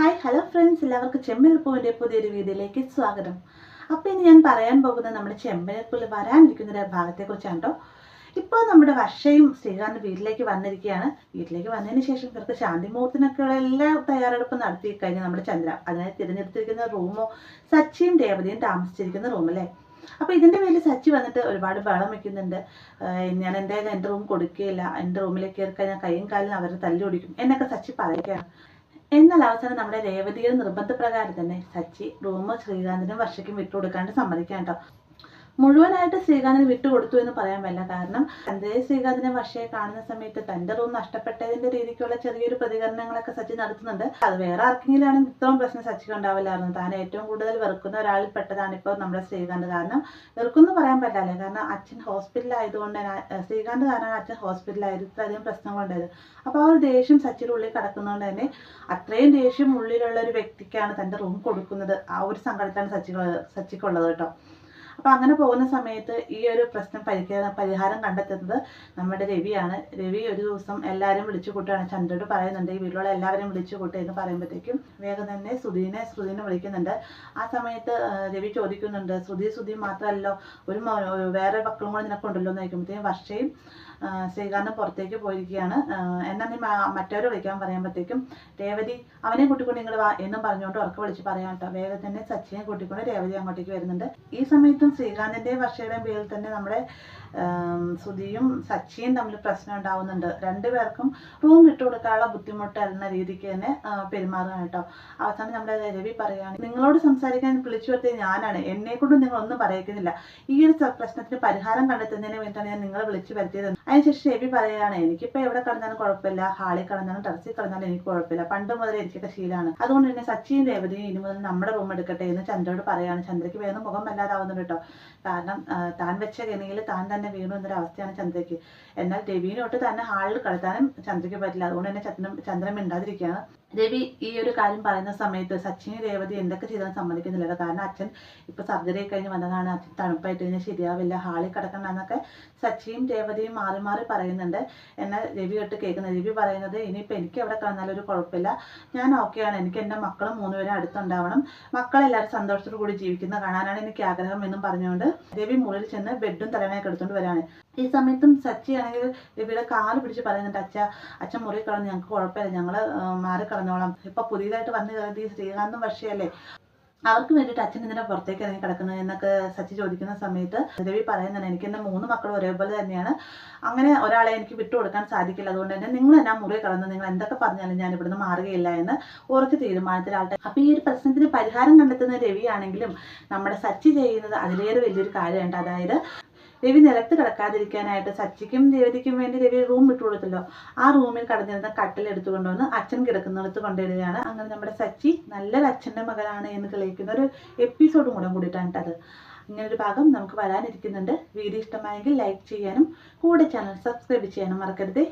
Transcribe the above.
Hi hello friends, എല്ലാവർക്കും ചെമ്പരപ്പൂവിൻ്റെ പുതിയൊരു വീഡിയോയിലേക്ക് സ്വാഗതം. അപ്പോൾ ഇനി ഞാൻ പറയാൻ പോകുന്നത് നമ്മുടെ ചെമ്പരപ്പൂവിൽ വരാനിരിക്കുന്ന ഒരു ഭാഗത്തെക്കുറിച്ചാണ് കേട്ടോ. ഇപ്പോൾ നമ്മുടെ വർഷയും ശ്രീകാന്ത് വീട്ടിലേക്ക് വന്നിരിക്കുകയാണ്. വീട്ടിലേക്ക് വന്നതിന് ശേഷം ഇവർക്ക് ശാന്തി മുഹൂർത്തത്തിനൊക്കെയുള്ള എല്ലാ തയ്യാറെടുപ്പും നടത്തി കഴിഞ്ഞ് നമ്മുടെ ചന്ദ്ര അതിനായി തിരഞ്ഞെടുത്തിരിക്കുന്ന റൂമോ സച്ചിയും രേവതിയും താമസിച്ചിരിക്കുന്ന റൂമല്ലേ. അപ്പോൾ ഇതിൻ്റെ പേരിൽ സച്ചി വന്നിട്ട് ഒരുപാട് ബഹളം വെക്കുന്നുണ്ട്. ഞാൻ എന്തായാലും എൻ്റെ റൂം കൊടുക്കുകയില്ല, എൻ്റെ റൂമിലേക്ക് കയറി കഴിഞ്ഞാൽ കൈയും കാലും അവർ തല്ലി ഓടിക്കും എന്നൊക്കെ സച്ചി പറയുകയാണ്. എന്നാൽ അവസാനം നമ്മുടെ രേവതിയുടെ നിർബന്ധപ്രകാരം തന്നെ സച്ചി റൂം ശ്രീകാന്തിനും വർഷയ്ക്കും വിട്ടുകൊടുക്കാണ്ട് സമ്മതിക്കാം കേട്ടോ. മുഴുവനായിട്ട് ശ്രീകാന്തിന് വിട്ടുകൊടുത്തു എന്ന് പറയാൻ പറ്റില്ല. കാരണം അതേ ശ്രീകാന്തിനെ വർഷയെ കാണുന്ന സമയത്ത് തൻ്റെ റൂം നഷ്ടപ്പെട്ടതിൻ്റെ രീതിക്കുള്ള ചെറിയൊരു പ്രതികരണങ്ങളൊക്കെ സച്ചി നടത്തുന്നുണ്ട്. അത് വേറെ ആർക്കെങ്കിലാണ് ഇത്രയും പ്രശ്നം സച്ചിക്ക് ഉണ്ടാവില്ലായിരുന്നു. താൻ ഏറ്റവും കൂടുതൽ വെറുക്കുന്ന ഒരാളിൽ പെട്ടതാണ് ഇപ്പോൾ നമ്മുടെ ശ്രീകാന്ത്. കാരണം വെറുക്കുന്നു പറയാൻ പറ്റില്ല, കാരണം അച്ഛൻ ഹോസ്പിറ്റലായതുകൊണ്ട് തന്നെ ശ്രീകാന്ത് കാരണം അച്ഛൻ ഹോസ്പിറ്റലായത് ഇത്രയധികം പ്രശ്നങ്ങളുണ്ടായത്. അപ്പോൾ ആ ഒരു ദേഷ്യം സച്ചിയുടെ ഉള്ളിൽ കിടക്കുന്നതുകൊണ്ട് തന്നെ അത്രയും ദേഷ്യം ഉള്ളിലുള്ള ഒരു വ്യക്തിക്കാണ് തൻ്റെ റൂം കൊടുക്കുന്നത്. ആ ഒരു സങ്കടത്തിലാണ് സച്ചിക്കുള്ളത് കേട്ടോ. അപ്പോൾ അങ്ങനെ പോകുന്ന സമയത്ത് ഈ ഒരു പ്രശ്നം പരിഹാരം കണ്ടെത്തുന്നത് നമ്മുടെ രവിയാണ്. രവി ഒരു ദിവസം എല്ലാവരും വിളിച്ചു കൂട്ടുകയാണ്. ചന്ദ്രയോട് പറയുന്നുണ്ട് ഈ വീട്ടിലുള്ള എല്ലാവരും വിളിച്ചു കൂട്ടുക എന്ന് പറയുമ്പോഴത്തേക്കും വേഗം തന്നെ ശ്രുതിനെ വിളിക്കുന്നുണ്ട്. ആ സമയത്ത് രവി ചോദിക്കുന്നുണ്ട്, ശ്രുതി മാത്രമല്ലോ, വേറെ മക്കളും കൂടെ നിനക്കുണ്ടല്ലോ എന്ന് ചോദിക്കുമ്പോഴത്തേക്കും വർഷയും ശ്രീകാന്തും പുറത്തേക്ക് പോയിരിക്കുകയാണ്. എന്നാൽ നീ മറ്റവരെ വിളിക്കാൻ പറയുമ്പോഴത്തേക്കും രേവതി അവനെ കൂട്ടിക്കൊണ്ട് നിങ്ങൾ വാ എന്നും പറഞ്ഞുകൊണ്ട് ഉറക്കെ വിളിച്ച് പറയാം കേട്ടോ. വേഗം തന്നെ സച്ചിനെ കൂട്ടിക്കൊണ്ട് രേവതി അങ്ങോട്ടേക്ക് വരുന്നുണ്ട്. ഈ സമയത്തും ശ്രീകാന്തിൻ്റെയും വർഷയുടെയും പേരിൽ തന്നെ നമ്മുടെ ശ്രുതിയും സച്ചിയും തമ്മിൽ പ്രശ്നം ഉണ്ടാവുന്നുണ്ട്. രണ്ടുപേർക്കും റൂം വിട്ടുകൊടുക്കാനുള്ള ബുദ്ധിമുട്ട് എന്ന രീതിക്ക് തന്നെ പെരുമാറുകയാണ് കേട്ടോ. അവസാനം നമ്മുടെ രവി പറയുകയാണ്, നിങ്ങളോട് സംസാരിക്കാൻ വിളിച്ചു വരുത്തിയത് ഞാനാണ്, എന്നെ കൊണ്ട് നിങ്ങൾ ഒന്നും പറയിക്കുന്നില്ല. ഈ ഒരു പ്രശ്നത്തിന് പരിഹാരം കണ്ടെത്തുന്നതിന് വേണ്ടിയിട്ടാണ് ഞാൻ നിങ്ങളെ വിളിച്ചു വരുത്തിയത്. അതിനുശേഷം രവി പറയുകയാണ്, എനിക്കിപ്പോൾ എവിടെ കിടന്നാലും കുഴപ്പമില്ല, ഹാളിൽ കിടന്നാലും ടെറസിൽ കിടന്നാലും എനിക്ക് കുഴപ്പമില്ല, പണ്ട് മുതലേ എനിക്കൊക്കെ ശീലമാണ്. അതുകൊണ്ട് തന്നെ സച്ചിയും രേവതിയും ഇനി മുതൽ നമ്മുടെ റൂം എടുക്കട്ടെ എന്ന് ചന്ദ്രയോട് പറയുകയാണ്. ചന്ദ്രയ്ക്ക് വേഗം മുഖം വല്ലാതാവുന്നുണ്ട് കേട്ടോ. കാരണം താൻ വെച്ച കെണിയിൽ താൻ തന്നെ വീണു എന്നൊരവസ്ഥയാണ് ചന്ദ്രയ്ക്ക്. എന്നാൽ രവിനോട്ട് തന്നെ ഹാളിൽ കിടത്താനും ചന്ദ്രയ്ക്ക് പറ്റില്ല. അതുകൊണ്ട് തന്നെ ചന്ദ്രൻ മിണ്ടാതിരിക്കുകയാണ്. രവി ഈ ഒരു കാര്യം പറയുന്ന സമയത്ത് സച്ചിനും രേവതി എന്തൊക്കെ ചെയ്താലും സമ്മതിക്കുന്നില്ല. കാരണം അച്ഛൻ ഇപ്പൊ സർജറി കഴിഞ്ഞ് വന്നതാണ്, അച്ഛൻ തണുപ്പായിട്ട് കഴിഞ്ഞാൽ ശരിയാവില്ല, ഹാളിൽ കിടക്കണ്ട എന്നൊക്കെ സച്ചിയും രേവതിയും മാറി മാറി പറയുന്നുണ്ട്. എന്നാൽ രവി കേട്ട് കേൾക്കുന്നത്, രവി പറയുന്നത് ഇനിയിപ്പോൾ എനിക്ക് എവിടെ കിടന്നാലും ഒരു കുഴപ്പമില്ല, ഞാൻ ഓക്കെയാണ്, എനിക്ക് എൻ്റെ മക്കളും 3 പേരും അടുത്തുണ്ടാവണം, മക്കളെല്ലാവരും സന്തോഷത്തോടു കൂടി ജീവിക്കുന്ന കാണാനാണ് എനിക്ക് ആഗ്രഹം എന്നും പറഞ്ഞുകൊണ്ട് രവി മുകളിൽ ചെന്ന് ബെഡും തലനായി എടുത്തുകൊണ്ട് വരാണ്. ഈ സമയത്തും സച്ചി ആണെങ്കിൽ രവിയുടെ കാല് പിടിച്ച് പറയുന്നുണ്ട്, അച്ഛൻ മുറി കിടന്ന് ഞങ്ങൾക്ക് കുഴപ്പമില്ല, ഞങ്ങൾ മാറി കിടന്നോളാം, ഇപ്പൊ പുതിയതായിട്ട് വന്നു കയറി ശ്രീകാന്തും വർഷയല്ലേ, അവർക്ക് വേണ്ടിയിട്ട് അച്ഛൻ എന്തിനാ പുറത്തേക്ക് ഇറങ്ങി കിടക്കുന്നത് എന്നൊക്കെ സച്ചി ചോദിക്കുന്ന സമയത്ത് രവി പറയുന്നുണ്ട്, എനിക്ക് എൻ്റെ 3 മക്കളും ഒരേപോലെ തന്നെയാണ്, അങ്ങനെ ഒരാളെ എനിക്ക് വിട്ടുകൊടുക്കാൻ സാധിക്കില്ല, അതുകൊണ്ട് തന്നെ നിങ്ങൾ എന്നാ മുറി കിടന്ന് നിങ്ങൾ എന്തൊക്കെ പറഞ്ഞാലും ഞാൻ ഇവിടുന്ന് മാറുകയില്ല എന്ന് ഉറച്ച തീരുമാനത്തിലാട്ടെ. അപ്പൊ ഈ ഒരു പ്രശ്നത്തിന് പരിഹാരം കണ്ടെത്തുന്ന രവിയാണെങ്കിലും നമ്മുടെ സച്ചി ചെയ്യുന്നത് അതിലേറെ വലിയൊരു കാര്യമുണ്ട്. അതായത് രവി നിലത്ത് കിടക്കാതിരിക്കാനായിട്ട് സച്ചിക്കും രേവതിക്കും വേണ്ടി രവി റൂം വിട്ടു കൊടുത്തല്ലോ, ആ റൂമിൽ കടന്നിരുന്ന കട്ടിൽ എടുത്തുകൊണ്ടുവന്ന് അച്ഛൻ കിടക്കുന്നിടത്ത് കൊണ്ടിടുകയാണ്. അങ്ങനെ നമ്മുടെ സച്ചി നല്ലൊരു അച്ഛൻ്റെ മകനാണ് എന്ന് തെളിയിക്കുന്ന ഒരു എപ്പിസോഡും കൂടെ കൂടിയിട്ടാണ് അത്. ഇങ്ങനൊരു ഭാഗം നമുക്ക് വരാനിരിക്കുന്നുണ്ട്. വീഡിയോ ഇഷ്ടമായെങ്കിൽ ലൈക്ക് ചെയ്യാനും കൂടെ ചാനൽ സബ്സ്ക്രൈബ് ചെയ്യാനും മറക്കരുത്.